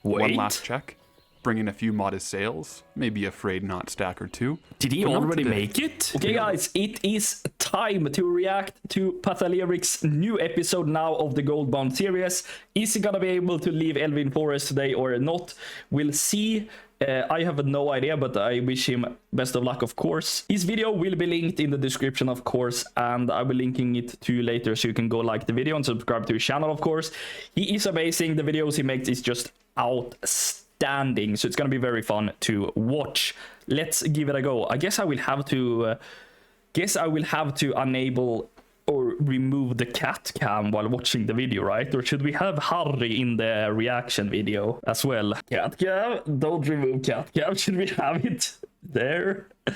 One last check. Bring in a few modest sales, maybe a frayed knot stack or two. Did he already make it? Okay, guys, it is time to react to Pathalyric's new episode now of the Goldbound series. Is he gonna be able to leave Elwyn Forest today or not? We'll see. I have no idea, but I wish him best of luck, of course. His video will be linked in the description, of course, and I will be linking it to you later, so you can go like the video and subscribe to his channel, of course. He is amazing. The videos he makes is just outstanding, so it's gonna be very fun to watch. Let's give it a go. I guess I will have to enable or remove the cat cam while watching the video, right? Or should we have Harry in the reaction video as well? Cat cam, don't remove cat cam. Should we have it there? I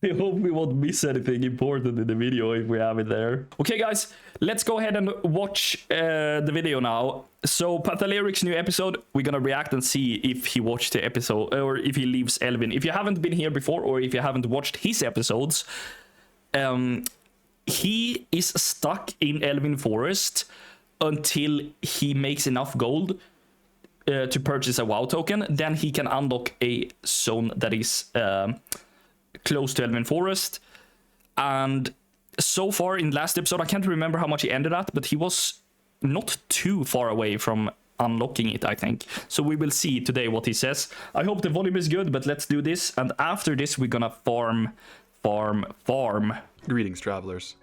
hope we won't miss anything important in the video if we have it there. Okay, guys, let's go ahead and watch the video now. So, Pathalyric's new episode, we're gonna react and see if he watched the episode or if he leaves Elwyn. If you haven't been here before or if you haven't watched his episodes, he is stuck in Elwyn Forest until he makes enough gold to purchase a WoW token. Then he can unlock a zone that is close to Elwyn Forest. And so far in last episode, I can't remember how much he ended at, but he was not too far away from unlocking it, I think. So we will see today what he says. I hope the volume is good, but let's do this. And after this, we're gonna farm. Greetings, travelers,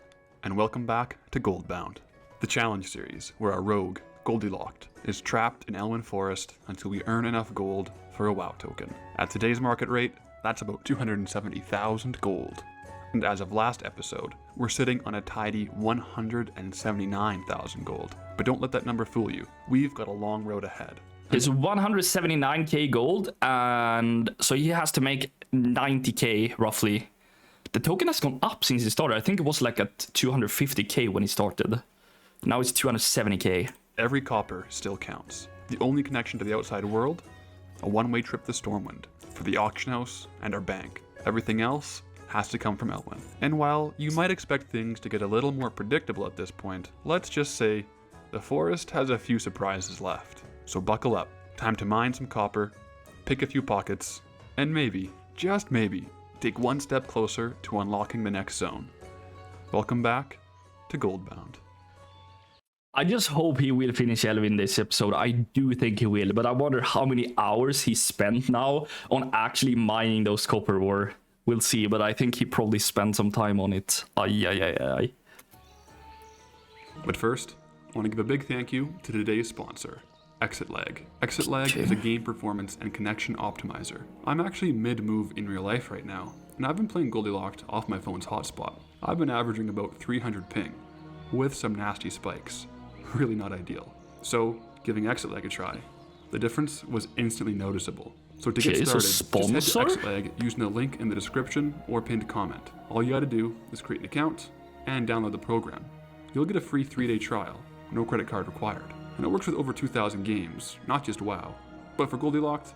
and welcome back to Goldbound, the challenge series where our rogue, Goldilocks, is trapped in Elwyn Forest until we earn enough gold for a WoW token. At today's market rate, that's about 270,000 gold. And as of last episode, we're sitting on a tidy 179,000 gold. But don't let that number fool you. We've got a long road ahead. It's 179k gold, and so he has to make 90k roughly. The token has gone up since he started. I think it was like at 250k when he started. Now it's 270k. Every copper still counts. The only connection to the outside world? A one-way trip to Stormwind, for the auction house and our bank. Everything else has to come from Elwyn. And while you might expect things to get a little more predictable at this point, let's just say the forest has a few surprises left. So buckle up. Time to mine some copper, pick a few pockets, and maybe, just maybe, take one step closer to unlocking the next zone. Welcome back to Goldbound. I just hope he will finish Elwyn this episode. I do think he will, but I wonder how many hours he spent now on actually mining those copper ore. We'll see, but I think he probably spent some time on it. Ay. But first, I want to give a big thank you to today's sponsor, ExitLag. ExitLag is a game performance and connection optimizer. I'm actually mid-move in real life right now, and I've been playing Goldilocks off my phone's hotspot. I've been averaging about 300 ping, with some nasty spikes. Really not ideal. So, giving ExitLag a try. The difference was instantly noticeable. So to get started, just head to ExitLag using the link in the description or pinned comment. All you gotta do is create an account and download the program. You'll get a free 3-day trial, no credit card required. And it works with over 2,000 games, not just WoW. But for Goldilocks,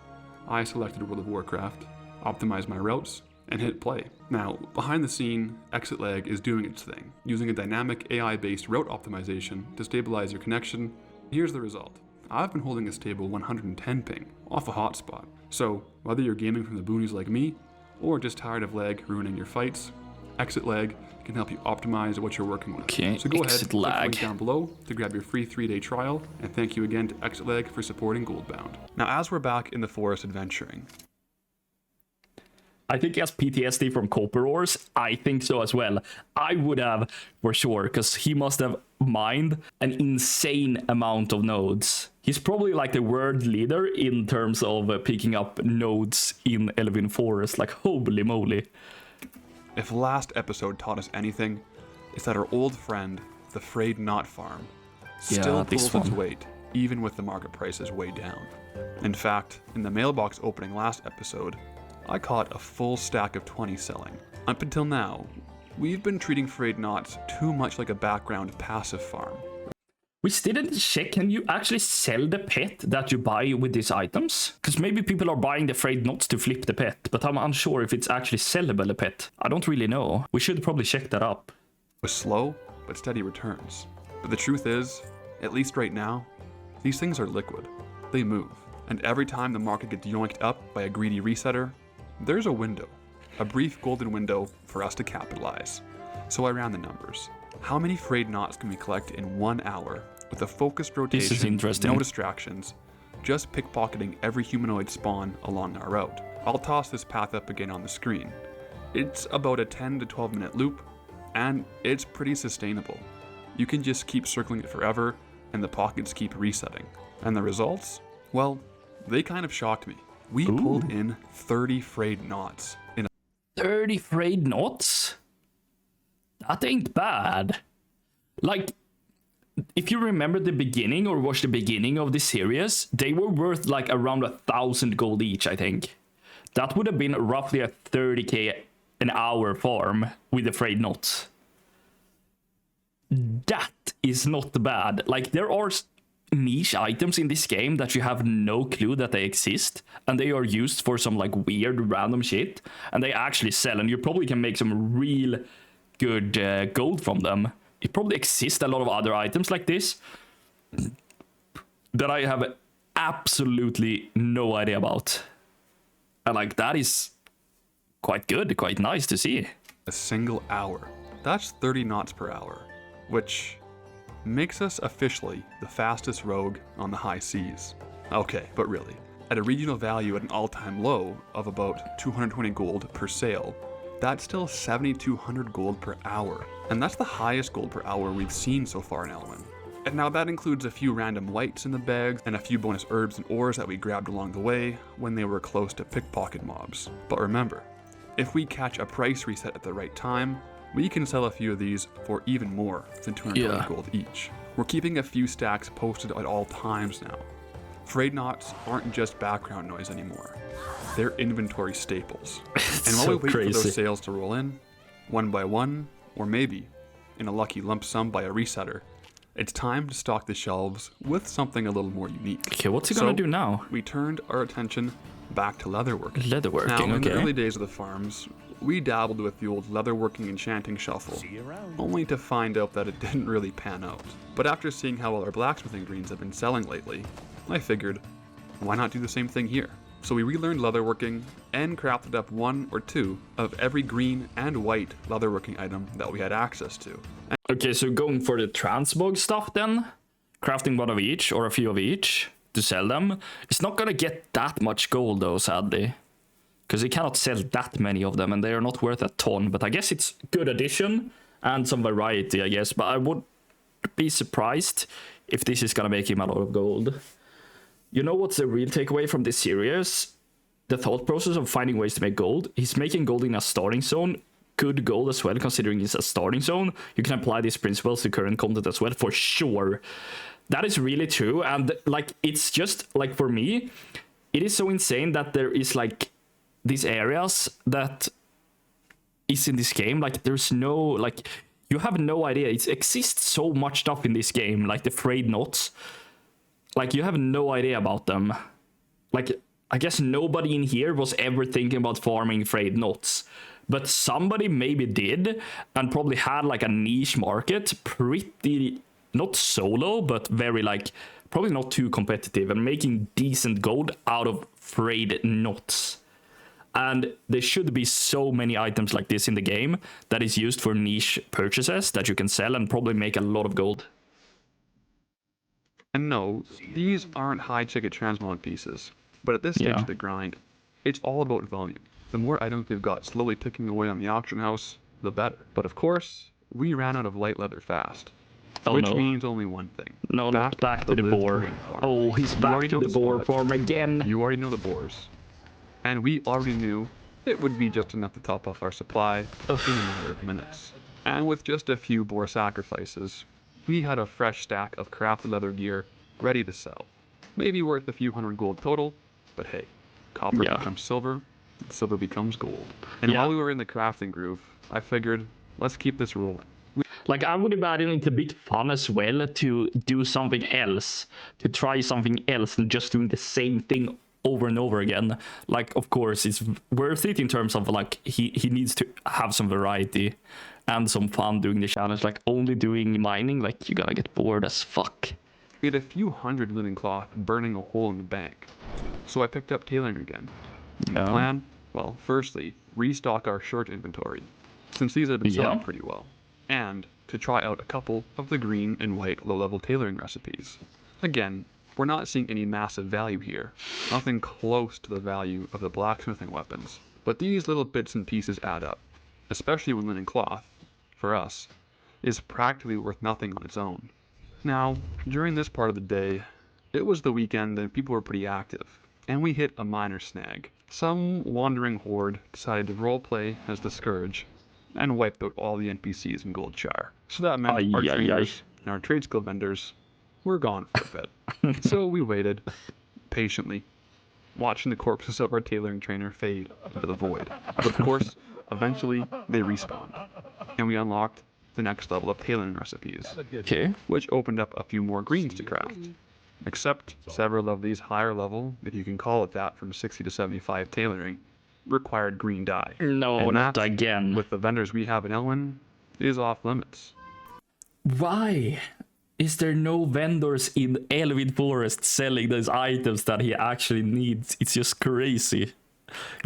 I selected World of Warcraft, optimized my routes, and hit play. Now, behind the scene, ExitLag is doing its thing, using a dynamic AI-based route optimization to stabilize your connection. Here's the result. I've been holding a stable 110 ping, off a hotspot. So, whether you're gaming from the boonies like me, or just tired of lag ruining your fights, ExitLag can help you optimize what you're working with. Okay, so go ahead, click the link down below to grab your free 3-day trial, and thank you again to ExitLag for supporting Goldbound. Now, as we're back in the forest adventuring, I think he has PTSD from copper ores. I think so as well. I would have for sure, because he must have mined an insane amount of nodes. He's probably like the world leader in terms of picking up nodes in Elwyn Forest. Like, holy moly. If last episode taught us anything, it's that our old friend, the frayed knot farm, still pulls its weight, even with the market prices way down. In fact, in the mailbox opening last episode, I caught a full stack of 20 selling. Up until now, we've been treating frayed knots too much like a background passive farm. We still didn't check, can you actually sell the pet that you buy with these items? Because maybe people are buying the frayed knots to flip the pet, but I'm unsure if it's actually sellable, the pet. I don't really know. We should probably check that up. With slow but steady returns. But the truth is, at least right now, these things are liquid. They move. And every time the market gets yoinked up by a greedy resetter, there's a window, a brief golden window for us to capitalize. So I ran the numbers. How many frayed knots can we collect in 1 hour with a focused rotation, This is interesting. no distractions, just pickpocketing every humanoid spawn along our route? I'll toss this path up again on the screen. It's about a 10 to 12 minute loop, and it's pretty sustainable. You can just keep circling it forever, and the pockets keep resetting. And the results? Well, they kind of shocked me. We pulled in 30 frayed knots in 30 frayed knots? That ain't bad. Like, if you remember the beginning or watch the beginning of this series, they were worth like around 1,000 gold each, I think. That would have been roughly a 30k an hour farm with the frayed knots. That is not bad. Like, there are niche items in this game that you have no clue that they exist, and they are used for some like weird random shit, and they actually sell, and you probably can make some real good gold from them. It probably exists a lot of other items like this that I have absolutely no idea about, and like that is quite good, quite nice to see. a single hour. That's 30 knots per hour, which makes us officially the fastest rogue on the high seas. Okay, but really, at a regional value at an all-time low of about 220 gold per sail, that's still 7,200 gold per hour, and that's the highest gold per hour we've seen so far in Elwyn. And now that includes a few random whites in the bags and a few bonus herbs and ores that we grabbed along the way when they were close to pickpocket mobs. But remember, if we catch a price reset at the right time, we can sell a few of these for even more than 220 gold each. We're keeping a few stacks posted at all times now. Frayed knots aren't just background noise anymore. They're inventory staples. And while we wait for those sales to roll in, one by one, or maybe in a lucky lump sum by a resetter, it's time to stock the shelves with something a little more unique. Okay, what's he gonna do now? We turned our attention back to leatherworking. Leatherworking, now, in the okay. early days of the farms, we dabbled with the old leatherworking enchanting shuffle, only to find out that it didn't really pan out. But after seeing how well our blacksmithing greens have been selling lately, I figured, why not do the same thing here? So we relearned leatherworking and crafted up one or two of every green and white leatherworking item that we had access to. Okay, so going for the transmog stuff then, crafting one of each or a few of each to sell them. It's not gonna get that much gold though, sadly, because you cannot sell that many of them and they are not worth a ton. But I guess it's good addition and some variety, I guess. But I would be surprised if this is gonna make him a lot of gold. You know what's the real takeaway from this series? The thought process of finding ways to make gold. He's making gold in a starting zone. Good gold as well, considering it's a starting zone. You can apply these principles to current content as well, for sure. That is really true. And like, it's just like, for me, it is so insane that there is like these areas that is in this game. Like, there's no, like, you have no idea. It exists so much stuff in this game, like the frayed knots. Like, you have no idea about them. Like, I guess nobody in here was ever thinking about farming frayed knots. But somebody maybe did, and probably had like a niche market, pretty, not solo, but very like, probably not too competitive, and making decent gold out of frayed knots. And there should be so many items like this in the game that is used for niche purchases that you can sell and probably make a lot of gold. And no, these aren't high-ticket transmog pieces, but at this stage of the grind, it's all about volume. The more items we've got slowly ticking away on the auction house, the better. But of course, we ran out of light leather fast. Which means only one thing. No, not back to the boar. Oh, he's back to the boar farm again. You already know the boars. And we already knew it would be just enough to top off our supply in a matter of minutes. And with just a few boar sacrifices, we had a fresh stack of crafted leather gear ready to sell. Maybe worth a few hundred gold total, but hey, copper becomes silver, and silver becomes gold. And while we were in the crafting groove, I figured, let's keep this rolling. Like, I would imagine it's a bit fun as well to do something else, to try something else than just doing the same thing over and over again. Like, of course, it's worth it in terms of, like, he needs to have some variety and some fun doing the challenge. Like, only doing mining, like, you're gonna get bored as fuck. We had a few hundred linen cloth burning a hole in the bank. So I picked up tailoring again. And the plan? Well, firstly, restock our shirt inventory, since these have been selling pretty well. And to try out a couple of the green and white low-level tailoring recipes. Again, we're not seeing any massive value here, nothing close to the value of the blacksmithing weapons. But these little bits and pieces add up, especially when linen cloth, for us, is practically worth nothing on its own. Now, during this part of the day, it was the weekend and people were pretty active, and we hit a minor snag. Some wandering horde decided to roleplay as the Scourge, and wiped out all the NPCs in Goldshire. So that meant our trainers and our trade skill vendors were gone for a bit. So we waited, patiently, watching the corpses of our tailoring trainer fade into the void. But of course, eventually they respawned, and we unlocked the next level of tailoring recipes, which opened up a few more greens to craft. Except several of these higher level, if you can call it that, from 60 to 75 tailoring, required green dye. No, and not that, again. With the vendors we have in Elwyn, is off limits. Why is there no vendors in Elwyn Forest selling those items that he actually needs? It's just crazy.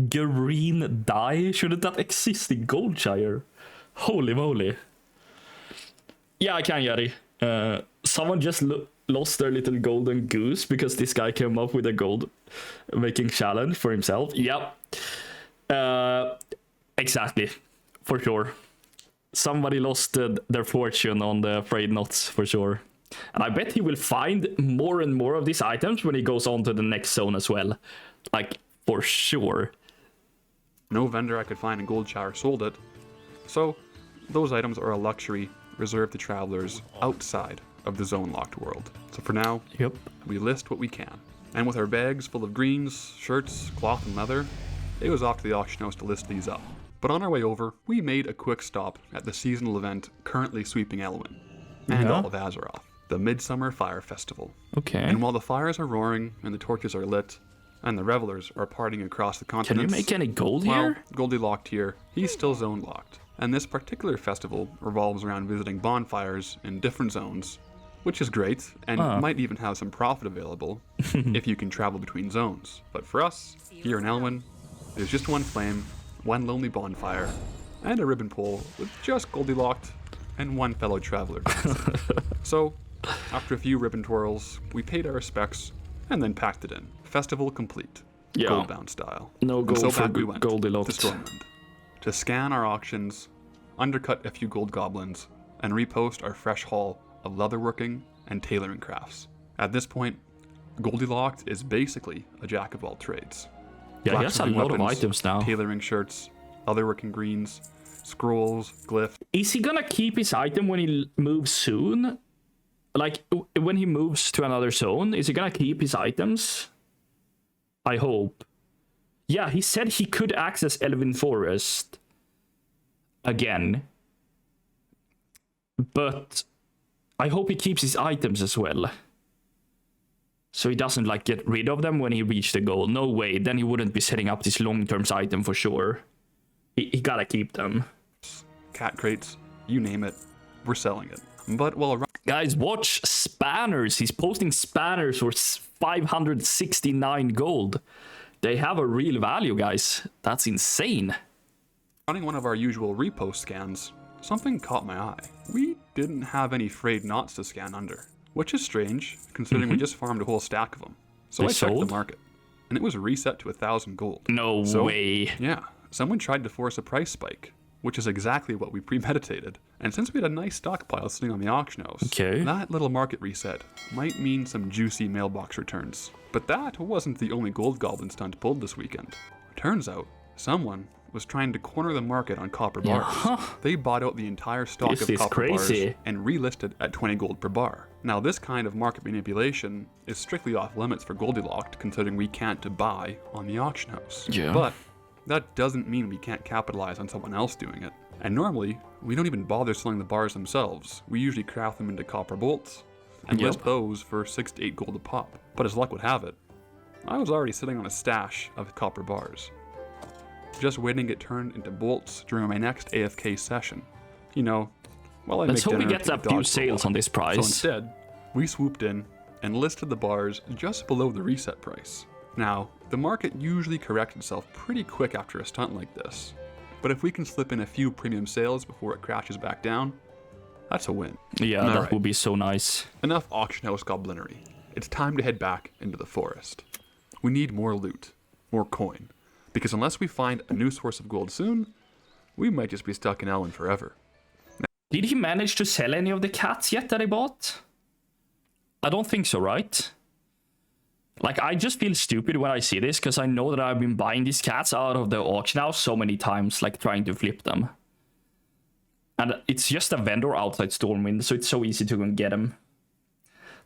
Green dye? Shouldn't that exist in Goldshire? Holy moly. Yeah, I can, Yari. Someone just lost their little golden goose because this guy came up with a gold making challenge for himself. Yep. Exactly. For sure. Somebody lost their fortune on the frayed knots, for sure. And I bet he will find more and more of these items when he goes on to the next zone as well. Like, for sure. No vendor I could find in Goldshire sold it. So, those items are a luxury reserved to travelers outside of the zone-locked world. So for now, we list what we can. And with our bags full of greens, shirts, cloth, and leather, it was off to the auction house to list these up. But on our way over, we made a quick stop at the seasonal event currently sweeping Elwyn and all of Azeroth, the Midsummer Fire Festival. And while the fires are roaring and the torches are lit, and the revelers are partying across the continents... Can you make any gold well, here? Goldie-locked here, he's still zone-locked. And this particular festival revolves around visiting bonfires in different zones, which is great, and might even have some profit available if you can travel between zones. But for us, here in Elwyn, there's just one flame, one lonely bonfire, and a ribbon pole with just Goldie-locked and one fellow traveler. So, after a few ribbon twirls, we paid our respects and then packed it in. Festival complete, Goldbound style. No gold so for back we went Goldilocks. to Stormwind to scan our auctions, undercut a few gold goblins, and repost our fresh haul of leatherworking and tailoring crafts. At this point, Goldilocked is basically a jack of all trades. Yeah, he has a lot of items now. Tailoring shirts, leatherworking greens, scrolls, glyphs. Is he gonna keep his item when he moves soon? Like, when he moves to another zone, is he gonna keep his items? I hope. Yeah, he said he could access Elwyn Forest again. But I hope he keeps his items as well. So he doesn't, like, get rid of them when he reaches the goal. No way, then he wouldn't be setting up this long-term item for sure. He gotta keep them. Cat crates, you name it, we're selling it. But while guys, watch spanners. He's posting spanners for 569 gold. They have a real value, guys. That's insane. running one of our usual repost scans, something caught my eye. We didn't have any frayed knots to scan under, which is strange, considering we just farmed a whole stack of them. So I checked the market, and it was reset to 1,000 gold. No way. Yeah, someone tried to force a price spike, which is exactly what we premeditated. And since we had a nice stockpile sitting on the auction house, that little market reset might mean some juicy mailbox returns. But that wasn't the only gold goblin stunt pulled this weekend. Turns out, someone was trying to corner the market on copper bars. They bought out the entire stock of copper bars and relisted at 20 gold per bar. Now this kind of market manipulation is strictly off limits for Goldilocked, considering we can't buy on the auction house. But that doesn't mean we can't capitalize on someone else doing it. And normally, we don't even bother selling the bars themselves. We usually craft them into copper bolts and list those for 6 to 8 gold a pop. But as luck would have it, I was already sitting on a stash of copper bars, just waiting to get turned into bolts during my next AFK session. You know, while I Let's make hope dinner we get a few sales on this price. So instead, we swooped in and listed the bars just below the reset price. Now, the market usually corrects itself pretty quick after a stunt like this, but if we can slip in a few premium sales before it crashes back down, that's a win. Yeah, that would be so nice. Enough auction house goblinery. It's time to head back into the forest. We need more loot, more coin, because unless we find a new source of gold soon, we might just be stuck in Elwyn forever. Did he manage to sell any of the cats yet that he bought? I don't think so, right? Like, I just feel stupid when I see this, because I know that I've been buying these cats out of the auction house so many times, like trying to flip them. And it's just a vendor outside Stormwind, so it's so easy to go and get them.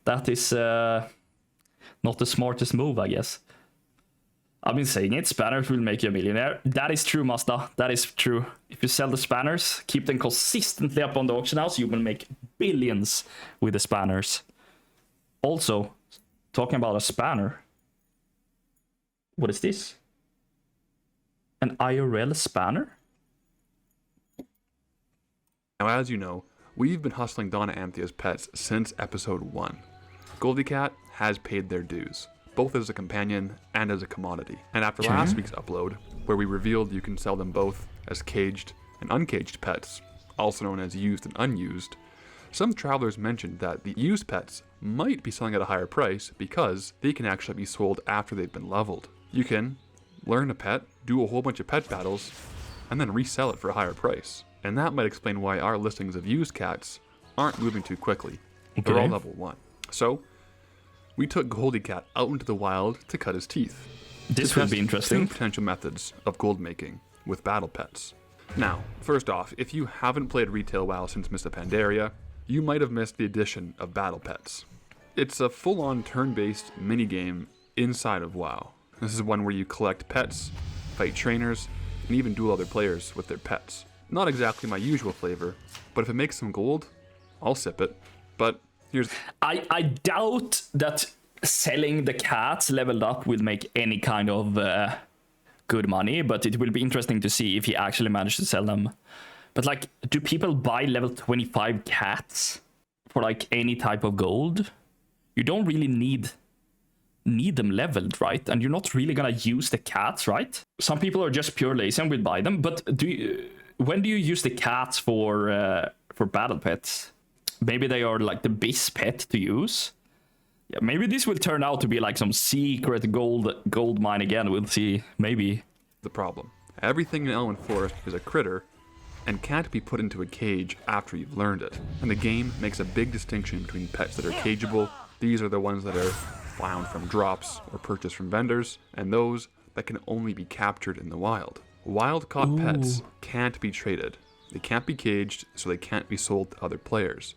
That is not the smartest move, I guess. I've been saying it, spanners will make you a millionaire. That is true, Mazda. That is true. If you sell the spanners, keep them consistently up on the auction house, you will make billions with the spanners. Also, talking about a spanner. What is this? An IRL spanner? Now, as you know, we've been hustling Donna Anthea's pets since episode 1. Goldie Cat has paid their dues, both as a companion and as a commodity. And after last week's upload, where we revealed you can sell them both as caged and uncaged pets, also known as used and unused, some travelers mentioned that the used pets might be selling at a higher price because they can actually be sold after they've been leveled. You can learn a pet, do a whole bunch of pet battles, and then resell it for a higher price. And that might explain why our listings of used cats aren't moving too quickly. They're all level 1. So, we took Goldie Cat out into the wild to cut his teeth. This would be interesting. 2 potential methods of gold making with battle pets. Now, first off, if you haven't played retail WoW since Mists of Pandaria, you might have missed the addition of battle pets. It's a full-on turn-based minigame inside of WoW. This is one where you collect pets, fight trainers, and even duel other players with their pets. Not exactly my usual flavor, but if it makes some gold, I'll sip it. But here's... I doubt that selling the cats leveled up will make any kind of good money, but it will be interesting to see if he actually managed to sell them. But like, do people buy level 25 cats for like any type of gold? You don't really need them leveled, right? And you're not really gonna use the cats, right? Some people are just pure lazy and will buy them, but when do you use the cats for battle pets? Maybe they are like the best pet to use. Yeah, maybe this will turn out to be like some secret gold mine again. We'll see. Maybe. The problem. Everything in Elwyn Forest is a critter and can't be put into a cage after you've learned it. And the game makes a big distinction between pets that are cageable. These are the ones that are found from drops or purchased from vendors, and those that can only be captured in the wild. Wild-caught pets can't be traded. They can't be caged, so they can't be sold to other players.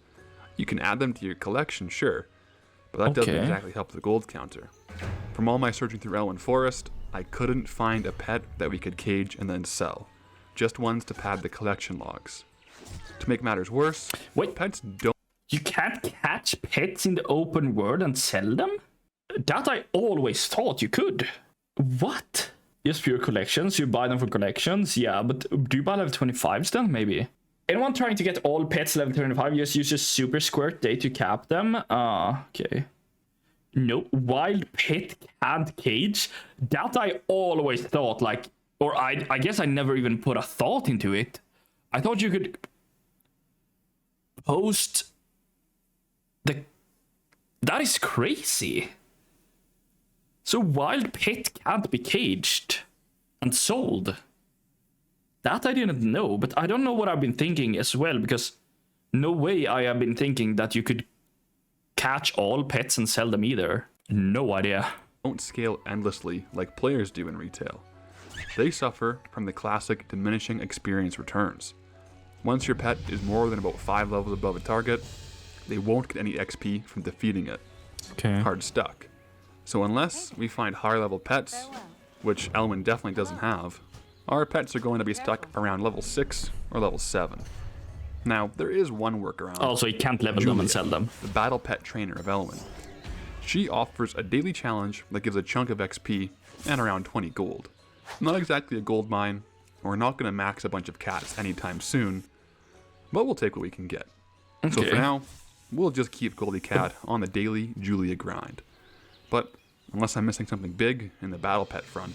You can add them to your collection, sure, but that doesn't exactly help the gold counter. From all my searching through Elwyn Forest, I couldn't find a pet that we could cage and then sell. Just ones to pad the collection logs. To make matters worse, pets don't... You can't catch pets in the open world and sell them? That I always thought you could. What? Just for your collections? You buy them for collections? Yeah, but do you buy level 25s then, maybe? Anyone trying to get all pets level 25 just uses Super Squirt Day to cap them? Okay. No, wild pet can't cage? That I always thought, like... Or I guess I never even put a thought into it. I thought you could post the... That is crazy. So wild pet can't be caged and sold. That I didn't know, but I don't know what I've been thinking as well, because no way I have been thinking that you could catch all pets and sell them either. No idea. Don't scale endlessly like players do in retail. They suffer from the classic diminishing experience returns. Once your pet is more than about 5 levels above a target, they won't get any XP from defeating it. Okay. Hard stuck. So unless we find higher level pets, which Elwyn definitely doesn't have, our pets are going to be stuck around level 6 or level 7. Now, there is one workaround. Oh, so you can't level them and sell them. The battle pet trainer of Elwyn. She offers a daily challenge that gives a chunk of XP and around 20 gold. Not exactly a gold mine, and we're not going to max a bunch of cats anytime soon, but we'll take what we can get. Okay. So for now, we'll just keep Goldie Cat on the daily Julia grind. But unless I'm missing something big in the battle pet front,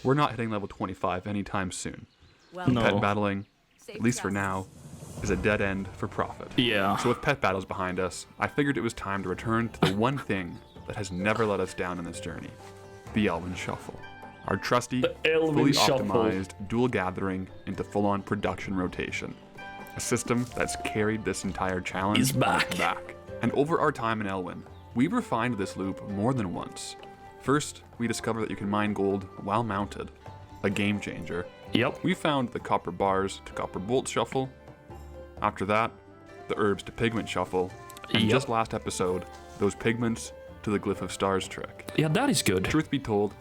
we're not hitting level 25 anytime soon. No. Pet battling, at least for now, is a dead end for profit. Yeah. So with pet battles behind us, I figured it was time to return to the one thing that has never let us down in this journey, the Elwyn Shuffle. Our trusty, Elwyn fully Shuffle. optimized dual gathering into full-on production rotation. A system that's carried this entire challenge Is on its back. back. And over our time in Elwyn, we refined this loop more than once. First, we discovered that you can mine gold while mounted, a game changer. Yep. We found the copper bars to copper bolt shuffle. After that, the herbs to pigment shuffle. And Yep. just last episode, those pigments to the glyph of stars trick. Yeah, that is good. Truth be told,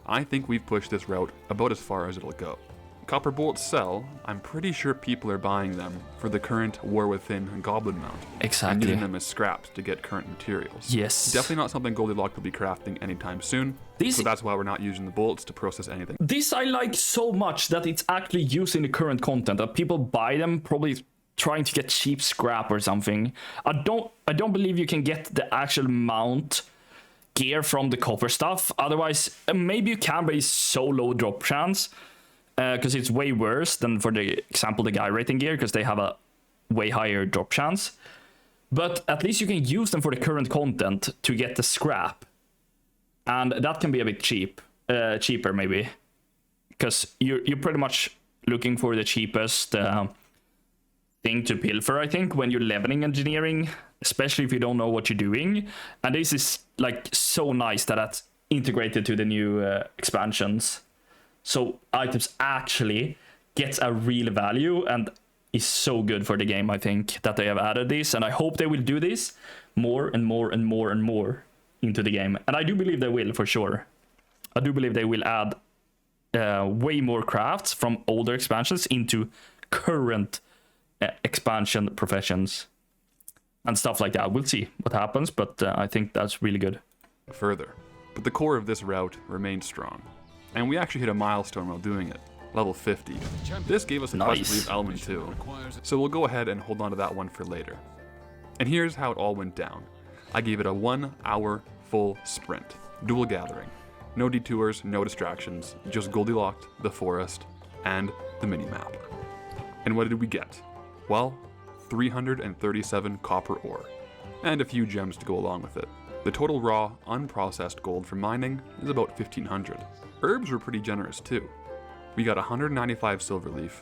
I think we've pushed this route about as far as it'll go. Copper bolts sell. I'm pretty sure people are buying them for the current War Within Goblin mount. And Exactly. using them as scraps to get current materials. Yes. Definitely not something Goldilocks will be crafting anytime soon. These- So that's why we're not using the bolts to process anything. This I like so much that it's actually using the current content, that people buy them probably trying to get cheap scrap or something. I don't believe you can get the actual mount gear from the copper stuff. Otherwise, maybe you can, but it's so low drop chance. Because it's way worse than, for the example, the guy rating gear, because they have a way higher drop chance. But at least you can use them for the current content to get the scrap. And that can be a bit cheaper maybe. Because you're pretty much looking for the cheapest thing to pilfer, I think, when you're leveling engineering, especially if you don't know what you're doing. And this is like so nice that that's integrated to the new expansions. So items actually gets a real value and is so good for the game, I think, that they have added this. And I hope they will do this more and more and more and more into the game. And I do believe they will, for sure. I do believe they will add way more crafts from older expansions into current expansion professions and stuff like that. We'll see what happens, but I think that's really good. Further. But the core of this route remains strong. And we actually hit a milestone while doing it, level 50. This gave us the quest to leave Elwyn too, so we'll go ahead and hold on to that one for later. And here's how it all went down. I gave it a 1 hour full sprint, dual gathering. No detours, no distractions, just Goldilocks, the forest, and the mini-map. And what did we get? Well, 337 copper ore, and a few gems to go along with it. The total raw, unprocessed gold from mining is about 1,500. Herbs were pretty generous too. We got 195 silverleaf,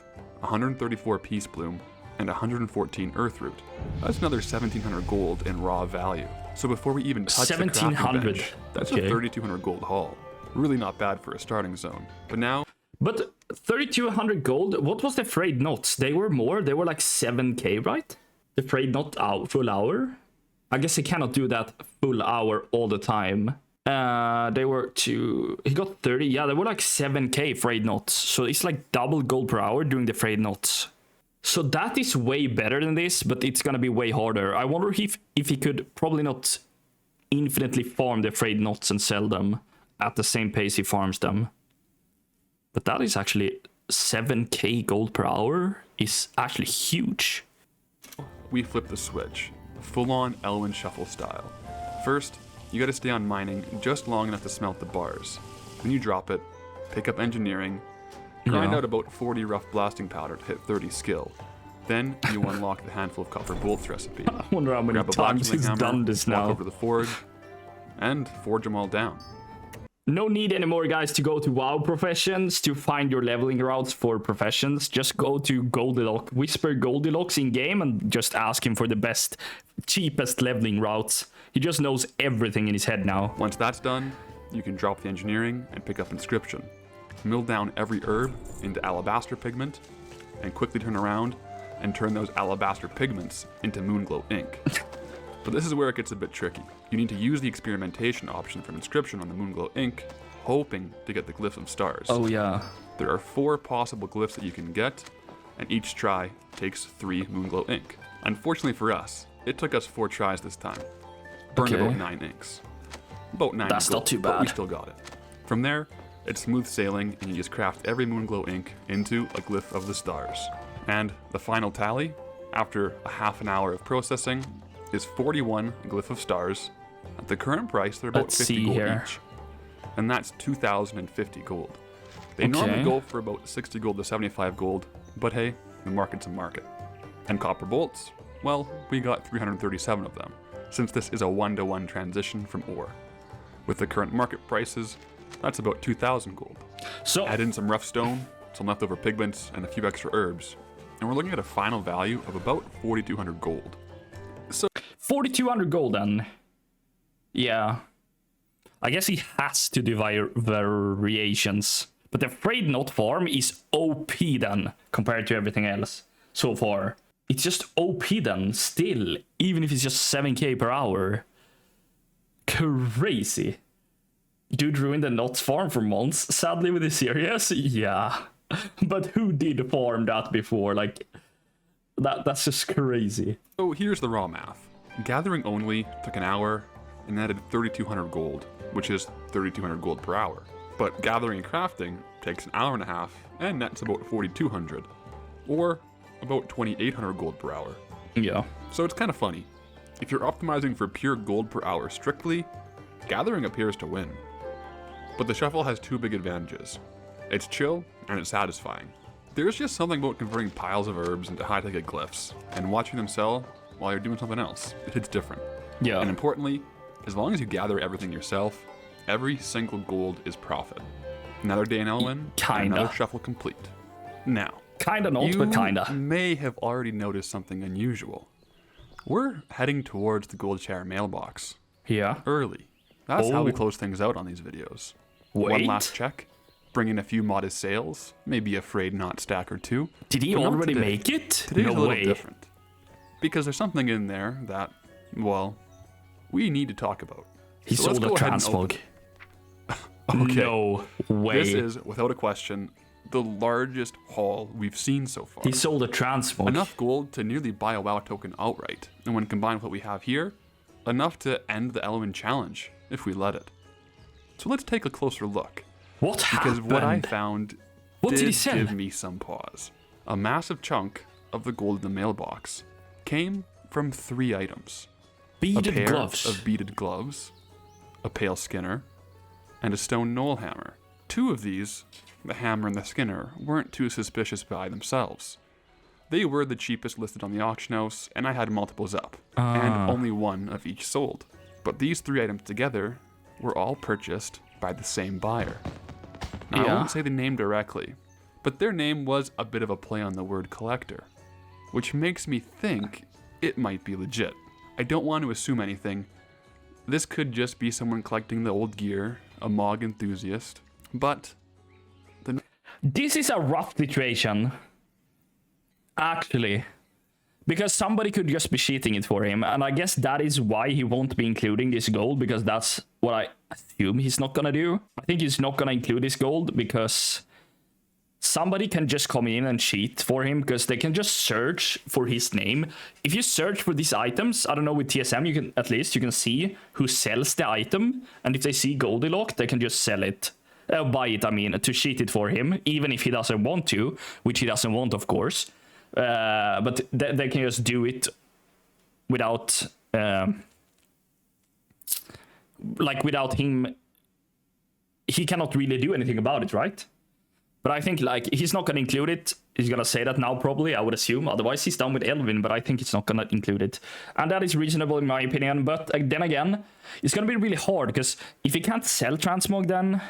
134 peace bloom, and 114 earthroot. That's another 1,700 gold in raw value. So before we even touch the crafting 1,700. bench, that's Okay. a 3,200 gold haul. Really not bad for a starting zone. But now, But 3,200 gold, what was the frayed knots? They were more, they were like 7k, right? The frayed knot full hour? I guess he cannot do that full hour all the time. They were he got 30, yeah, they were like 7k frayed knots. So it's like double gold per hour doing the frayed knots. So that is way better than this, but it's gonna be way harder. I wonder if he could probably not infinitely farm the frayed knots and sell them at the same pace he farms them. But that is actually 7k gold per hour is actually huge. we flip the switch, full-on Elwyn Shuffle style. First, you gotta stay on mining just long enough to smelt the bars. Then you drop it, pick up engineering, grind Yeah. out about 40 rough blasting powder to hit 30 skill. Then you unlock the handful of copper bolts recipe. I wonder how many Grab a times blacksmithing he's hammer, done this walk now. over to the forge, and forge them all down. No need anymore, guys, to go to WoW professions to find your leveling routes for professions. Just go to Goldilocks, whisper Goldilocks in game, and just ask him for the best, cheapest leveling routes. He just knows everything in his head now. Once that's done, you can drop the engineering and pick up inscription. Mill down every herb into alabaster pigment, and quickly turn around and turn those alabaster pigments into moonglow ink. But this is where it gets a bit tricky. You need to use the experimentation option from inscription on the moonglow ink, hoping to get the glyph of stars. Oh yeah. There are 4 possible glyphs that you can get, and each try takes 3 moonglow ink. Unfortunately for us, it took us 4 tries this time. Burned Okay. about 9 inks. About 9 That's gold, not too but we bad. still got it. From there, it's smooth sailing, and you just craft every moonglow ink into a glyph of the stars. And the final tally, after a half an hour of processing, is 41 glyph of stars. At the current price, they're about Let's 50 see gold here. each. And that's 2,050 gold. They normally go for about 60 gold to 75 gold, but hey, the market's a market. And copper bolts, well, we got 337 of them, since this is a 1-to-1 transition from ore. With the current market prices, that's about 2,000 gold. So Add in some rough stone, some leftover pigments, and a few extra herbs, and we're looking at a final value of about 4,200 gold. 4,200 gold then. Yeah. I guess he has to do variations. But the Afraid Not farm is OP then, compared to everything else so far. It's just OP then, still, even if it's just 7k per hour. Crazy. Dude ruined the Knots farm for months, sadly, with this series. Yeah. But who did farm that before? Like, that's just crazy. So here's the raw math. Gathering only took an hour and added 3,200 gold, which is 3,200 gold per hour. But gathering and crafting takes an hour and a half and nets about 4,200, or about 2,800 gold per hour. Yeah. So it's kind of funny. If you're optimizing for pure gold per hour strictly, gathering appears to win. But the shuffle has two big advantages. It's chill and it's satisfying. There's just something about converting piles of herbs into high-ticket glyphs and watching them sell while you're doing something else. It hits different. Yeah. And importantly, as long as you gather everything yourself, every single gold is profit. Another day in Elwyn, and another shuffle complete. Now, Kinda not, but kinda. you may have already noticed something unusual. We're heading towards the gold share mailbox. Yeah. Early. That's how we Oh. close things out on these videos. Wait. One last check. Bring in a few modest sales. Maybe a Afraid Not stack or two. Did he But not already today. make it? Today's No a little way. different. Because there's something in there that, well, we need to talk about. He So let's sold a go ahead and transmog. Okay. No way. This is, without a question, the largest haul we've seen so far. He sold a transmog. Enough gold to nearly buy a WoW token outright, and when combined with what we have here, enough to end the Elwyn challenge, if we let it. So let's take a closer look, What because happened? what I found What did he did sell? give me some pause. A massive chunk of the gold in the mailbox came from 3 items. A Beaded pair gloves. of beaded gloves, a pale skinner, and a stone knoll hammer. 2 of these, the hammer and the skinner, weren't too suspicious by themselves. They were the cheapest listed on the auction house, and I had multiples up, and only 1 of each sold. But these 3 items together were all purchased by the same buyer. Now, I Yeah. won't say the name directly, but their name was a bit of a play on the word collector, which makes me think it might be legit. I don't want to assume anything. This could just be someone collecting the old gear, a Mog enthusiast, but This is a rough situation. Actually. Because somebody could just be cheating it for him. And I guess that is why he won't be including this gold. Because that's what I assume he's not gonna do. I think he's not gonna include this gold because somebody can just come in and cheat for him. Because they can just search for his name. If you search for these items, I don't know, with TSM, you can at least you can see who sells the item. And if they see Goldilocks, they can just sell it. Buy it, I mean, to cheat it for him, even if he doesn't want to, which he doesn't want, of course. But they can just do it without, without him. He cannot really do anything about it, right? But I think, he's not gonna include it. He's gonna say that now, probably, I would assume. Otherwise, he's done with Elwyn, but I think he's not gonna include it. And that is reasonable, in my opinion. But then again, it's gonna be really hard, because if he can't sell transmog, then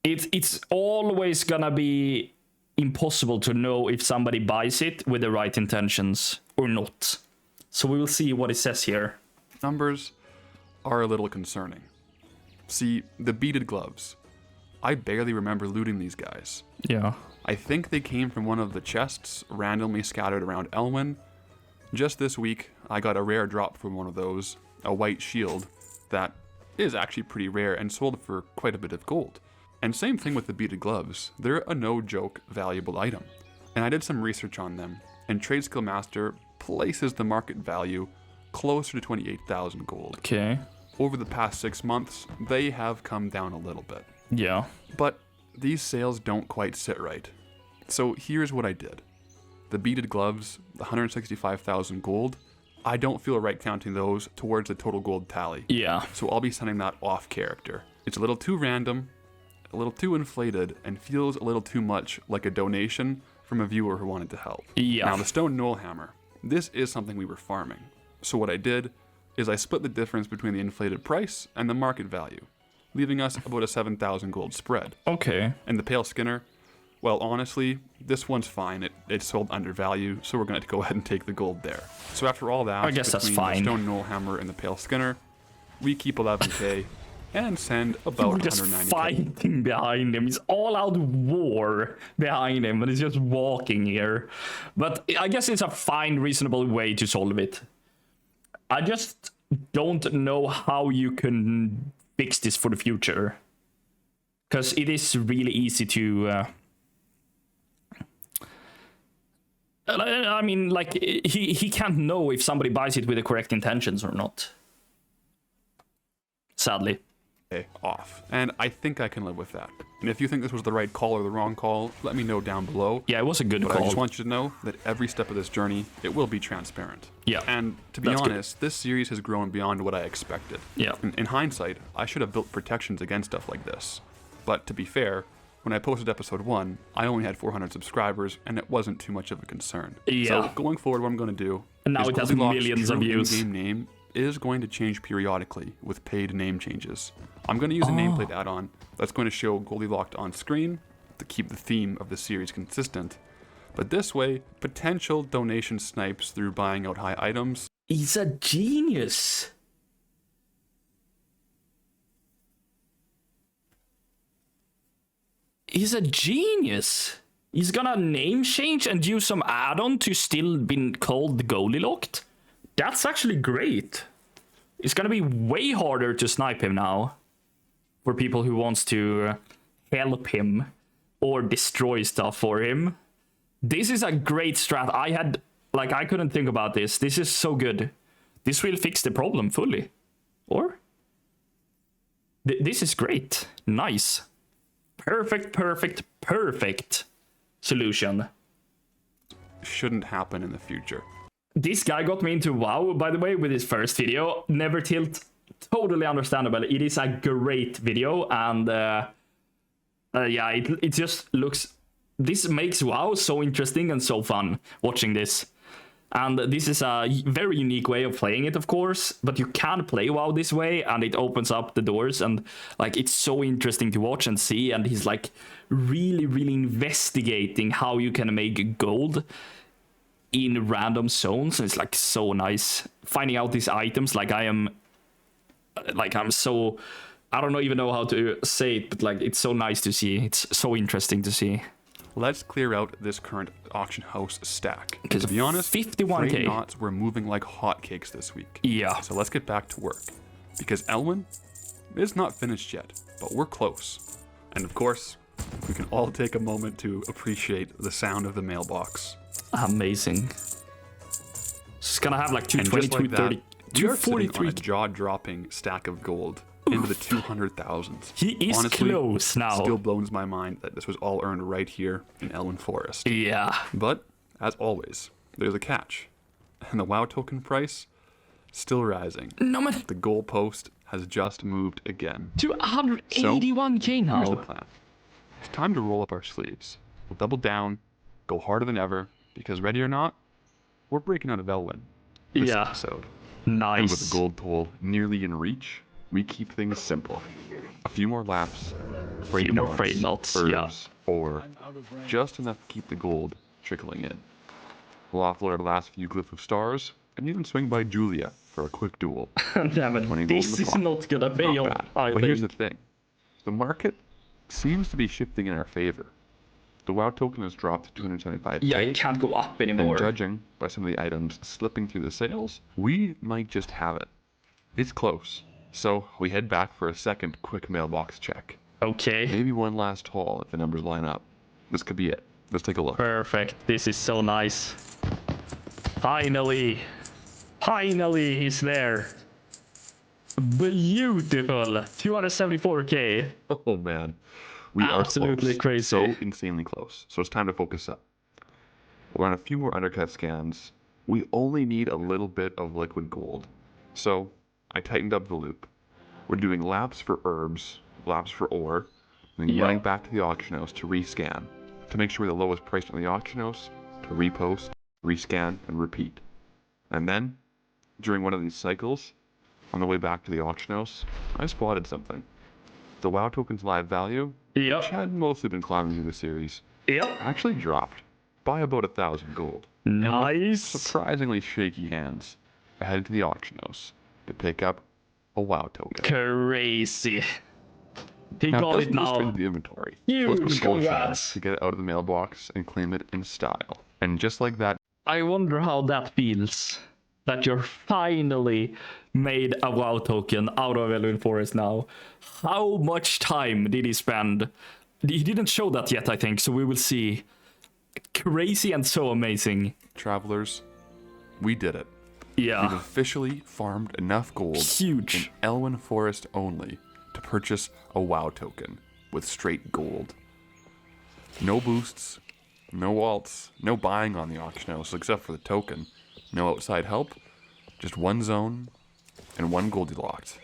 it's always gonna be impossible to know if somebody buys it with the right intentions or not. So we will see what it says here. numbers are a little concerning. See, the beaded gloves. I barely remember looting these guys. Yeah. I think they came from one of the chests randomly scattered around Elwyn. Just this week, I got a rare drop from one of those, a white shield, that is actually pretty rare and sold for quite a bit of gold. And same thing with the beaded gloves. They're a no-joke valuable item. And I did some research on them, and Trade Skill Master places the market value closer to 28,000 gold. Okay. Over the past 6 months, they have come down a little bit. Yeah. But these sales don't quite sit right. So here's what I did. the beaded gloves, the 165,000 gold, I don't feel right counting those towards the total gold tally. Yeah. So I'll be sending that off character. It's a little too random, a little too inflated, and feels a little too much like a donation from a viewer who wanted to help. Yeah. Now, the stone knoll hammer. This is something we were farming. So what I did is I split the difference between the inflated price and the market value, leaving us about a 7,000 gold spread. Okay. And the pale skinner, well, honestly, this one's fine. It sold under value, so we're going to go ahead and take the gold there. So after all that, I guess that's between fine. the stone knoll hammer and the pale skinner, we keep 11k and send about We're just 190k. fighting behind him. He's all out war behind him, and he's just walking here. But I guess it's a fine, reasonable way to solve it. I just don't know how you can fix this for the future. Because it is really easy to... I mean, like, he can't know if somebody buys it with the correct intentions or not. Sadly. Off. And I think I can live with that. And if you think this was the right call or the wrong call, let me know down below. Yeah, it was a good But call. I just want you to know that every step of this journey, it will be transparent. Yeah. And to be That's good. honest, this series has grown beyond what I expected. Yeah. In hindsight, I should have built protections against stuff like this. But to be fair, when I posted episode 1, I only had 400 subscribers, and it wasn't too much of a concern. Yeah. So going forward, what I'm going to do And now is it has Goldilocks' millions of true views. in-game name is going to change periodically with paid name changes. I'm going to use a nameplate add-on that's going to show Goldilocks on screen to keep the theme of the series consistent. But this way, potential donation snipes through buying out high items. He's a genius. He's a genius. He's gonna name change and use some add-on to still be called Goldilocks. That's actually great. It's gonna be way harder to snipe him now for people who wants to help him or destroy stuff for him. This is a great strat. I couldn't think about this. This is so good. This will fix the problem fully. Or? This is great. Nice. Perfect solution. Shouldn't happen in the future. This guy got me into WoW, by the way, with his first video. Never Tilt. Totally understandable. It is a great video, and yeah, it just looks... This makes WoW so interesting and so fun, watching this. And this is a very unique way of playing it, of course, but you can play WoW this way, and it opens up the doors, and like it's so interesting to watch and see, and he's like really investigating how you can make gold in random zones, and it's like so nice. Finding out these items, I'm so... I don't even know how to say it, but like it's so nice to see. It's so interesting to see. Let's clear out this current auction house stack. Because To be honest, 51K. frame knots were moving like hotcakes this week. Yeah. So let's get back to work. Because Elwyn is not finished yet, but we're close. And of course, we can all take a moment to appreciate the sound of the mailbox. Amazing. It's gonna have like And 220, just like that, 230, we are sitting on 243. a jaw-dropping stack of gold into the 200,000s. He is Honestly, close now. Still blows my mind that this was all earned right here in Elwyn Forest. Yeah. But, as always, there's a catch. And the WoW token price, still rising. No man, The goalpost has just moved again. 281k Here's the now. plan. It's time to roll up our sleeves. We'll double down, go harder than ever, because ready or not, we're breaking out of Elwyn this Yeah. episode. And with Nice. the gold toll nearly in reach, we keep things simple. A few more laps, Few more frame knots, yeah. or just enough to keep the gold trickling in. We'll offload our last few glyph of stars, and even swing by Julia for a quick duel. Damn it, 20 this gold in the is pot. not gonna pay Not off. bad. But here's the thing. The market seems to be shifting in our favor. The WoW token has dropped to 275. Yeah, it can't go up And anymore. judging by some of the items slipping through the sales, we might just have it. It's close. So we head back for a second quick mailbox check. Okay. Maybe one last haul if the numbers line up. This could be it. Let's take a look. Perfect. This is so nice. Finally. Finally, he's there. Beautiful. 274k. Oh man. We Absolutely are close. crazy. So insanely close. So it's time to focus up. We'll run a few more undercut scans. We only need a little bit of liquid gold. So I tightened up the loop. We're doing laps for herbs, laps for ore, and then running back to the auction house to rescan, to make sure we're the lowest price on the auction house, to repost, rescan, and repeat. And then, during one of these cycles, on the way back to the auction house, I spotted something. The WoW token's live value, which had mostly been climbing through the series, actually dropped by about 1,000 gold. Nice. Surprisingly shaky hands. I headed to the auction house to pick up a WoW token. Crazy. He Now, got it it doesn't go straight now. into the inventory. Huge Let's go congrats. to get it out of the mailbox and claim it in style. And just like that, I wonder how that feels. That you're finally made a WoW token out of Elwyn Forest now. How much time did he spend? He didn't show that yet, I think, so we will see. Crazy and so amazing. Travelers, we did it. Yeah. We've officially farmed enough gold Huge. in Elwyn Forest only to purchase a WoW token with straight gold. No boosts, no alts, no buying on the auction house except for the token. No outside help, just one zone and one Goldilocks.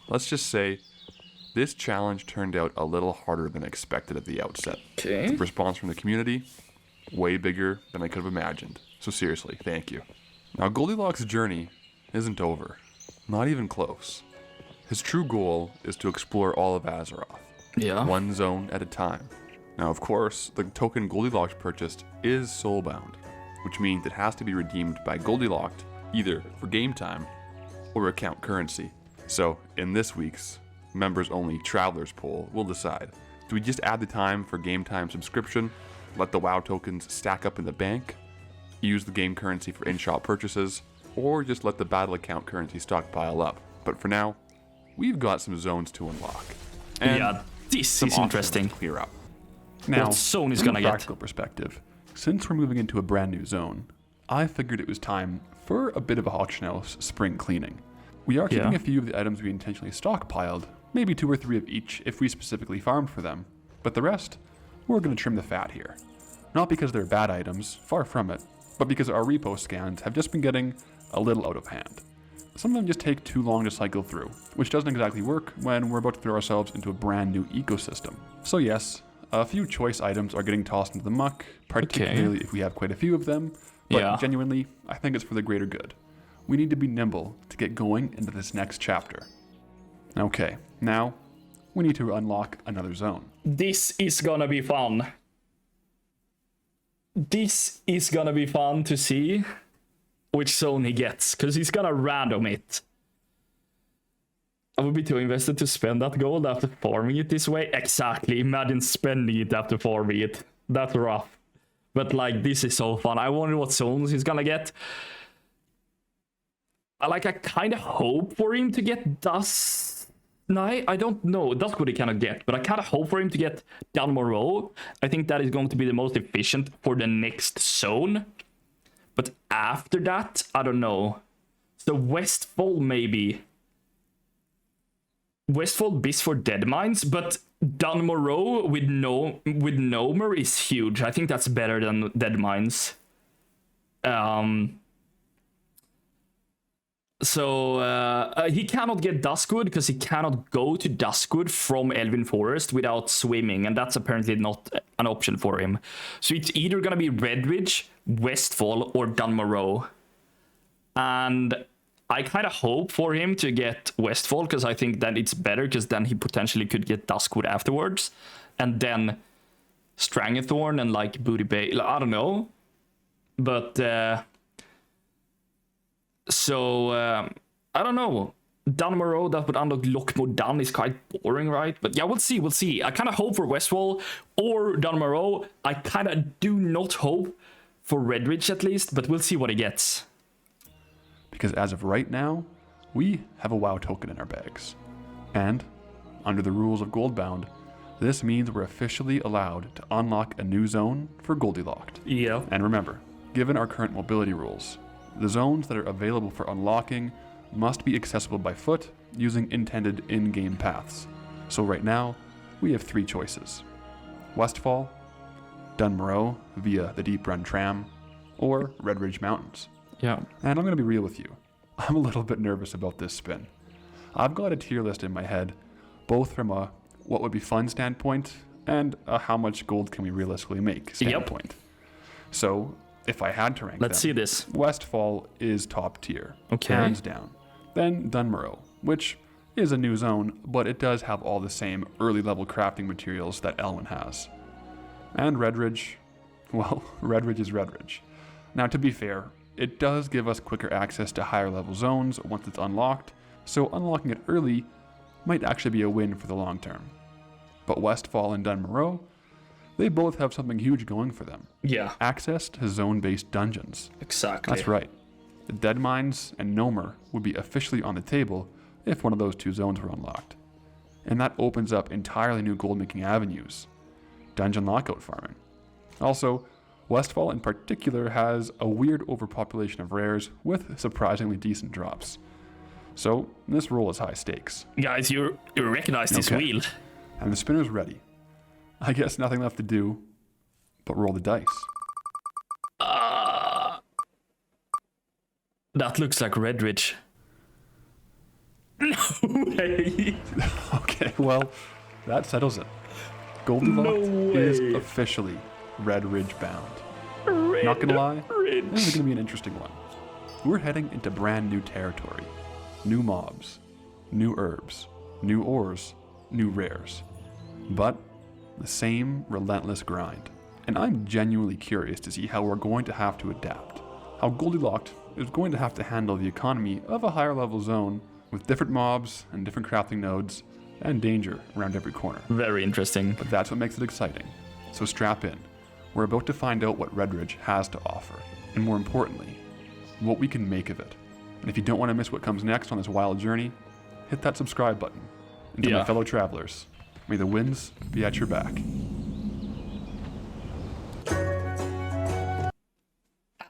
Let's just say this challenge turned out a little harder than expected at the outset. Okay. The response from the community, way bigger than I could have imagined. So seriously, thank you. Now Goldilocks' journey isn't over. Not even close. His true goal is to explore all of Azeroth. Yeah. One zone at a time. Now of course, the token Goldilocks purchased is soulbound, which means it has to be redeemed by Goldilocks either for game time or account currency. So in this week's members only Travelers poll, we'll decide. Do we just add the time for game time subscription, let the WoW tokens stack up in the bank, use the game currency for in-shop purchases, or just let the battle account currency stockpile up? But for now, we've got some zones to unlock. And Yeah, this some is options interesting. to clear up. Now, What zone is from gonna a get? practical perspective, since we're moving into a brand new zone, I figured it was time for a bit of a auction house spring cleaning. We are keeping Yeah. a few of the items we intentionally stockpiled, maybe 2 or 3 of each if we specifically farmed for them, but the rest, we're going to trim the fat here. Not because they're bad items, far from it, but because our repo scans have just been getting a little out of hand. Some of them just take too long to cycle through, which doesn't exactly work when we're about to throw ourselves into a brand new ecosystem. So yes, a few choice items are getting tossed into the muck, particularly if we have quite a few of them, but Yeah. genuinely, I think it's for the greater good. We need to be nimble to get going into this next chapter. Okay, now we need to unlock another zone. This is gonna be fun. This is gonna be fun to see which zone he gets, because he's gonna random it. I would be too invested to spend that gold after farming it this way. Exactly, imagine spending it after farming it. That's rough. But like, this is so fun. I wonder what zones he's gonna get. I kind of hope for him to get Dust. No, I don't know. That's what he cannot get. But I kind of hope for him to get Dalmoro. I think that is going to be the most efficient for the next zone. But after that, I don't know. So Westfall maybe. Westfall bis for Dead Mines, but Dalmoro with Nomer is huge. I think that's better than Dead Mines. So he cannot get Duskwood because he cannot go to Duskwood from Elwyn Forest without swimming, and that's apparently not an option for him. So it's either gonna be Redridge, Westfall, or Dunmorrow. And I kind of hope for him to get Westfall because I think that it's better because then he potentially could get Duskwood afterwards, and then Stranglethorn and like Booty Bay. I don't know, but. I don't know. Dunmorrow, that would unlock Lockmore Dun is quite boring, right? But yeah, we'll see. I kind of hope for Westfall or Dunmorrow. I kind of do not hope for Redridge at least, but we'll see what he gets. Because as of right now, we have a WoW token in our bags. And, under the rules of Goldbound, this means we're officially allowed to unlock a new zone for Goldilocks. Yeah. And remember, given our current mobility rules, the zones that are available for unlocking must be accessible by foot using intended in-game paths. So right now, we have 3 choices. Westfall, Dunmorrow via the Deep Run tram, or Red Ridge Mountains. Yeah. And I'm going to be real with you. I'm a little bit nervous about this spin. I've got a tier list in my head, both from a what would be fun standpoint and a how much gold can we realistically make standpoint. So if I had to rank Let's see them, this. Westfall is top tier, Okay. hands down. Then Dunmurrow, which is a new zone, but it does have all the same early level crafting materials that Elwyn has. And Red Ridge, well, Red Ridge is Red Ridge. Now to be fair, it does give us quicker access to higher level zones once it's unlocked, so unlocking it early might actually be a win for the long term. But Westfall and Dunmurrow, they both have something huge going for them. Yeah, Access to zone-based dungeons. exactly. That's right. The Dead Mines and Nomer would be officially on the table if one of those two zones were unlocked. And that opens up entirely new gold-making avenues. Dungeon lockout farming. Also, Westfall in particular has a weird overpopulation of rares with surprisingly decent drops. So, this roll is high stakes. Guys, you recognize this Okay. wheel. And the spinner's ready. I guess nothing left to do but roll the dice. That looks like Red Ridge. No way. Okay, well, that settles it. Goldilocks is officially Red Ridge bound. Not gonna lie, this is gonna be an interesting one. We're heading into brand new territory. New mobs, new herbs, new ores, new rares. But the same relentless grind. And I'm genuinely curious to see how we're going to have to adapt. How Goldilocks is going to have to handle the economy of a higher level zone with different mobs and different crafting nodes and danger around every corner. Very interesting. But that's what makes it exciting. So strap in. We're about to find out what Red Ridge has to offer. And more importantly, what we can make of it. And if you don't want to miss what comes next on this wild journey, hit that subscribe button. And to my Yeah. fellow travelers, may the winds be at your back.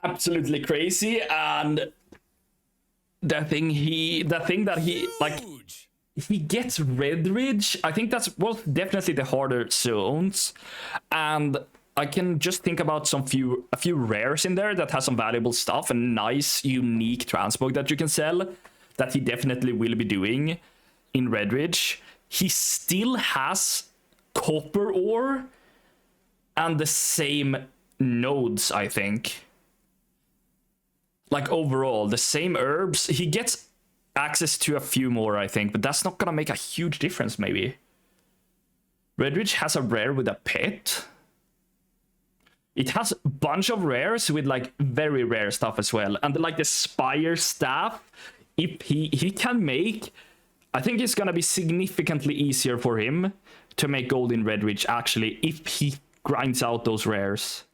Absolutely crazy, and the thing that he like, he gets Red Ridge. I think that's definitely the harder zones, and I can just think about a few rares in there that has some valuable stuff and nice unique transport that you can sell that he definitely will be doing in Red Ridge. He still has copper ore and the same nodes, I think. Like overall, the same herbs. He gets access to a few more, I think, but that's not gonna make a huge difference, maybe. Red Ridge has a rare with a pet. It has a bunch of rares with like very rare stuff as well. And like the Spire staff, if he can make, I think it's gonna be significantly easier for him to make gold in Red Ridge actually if he grinds out those rares.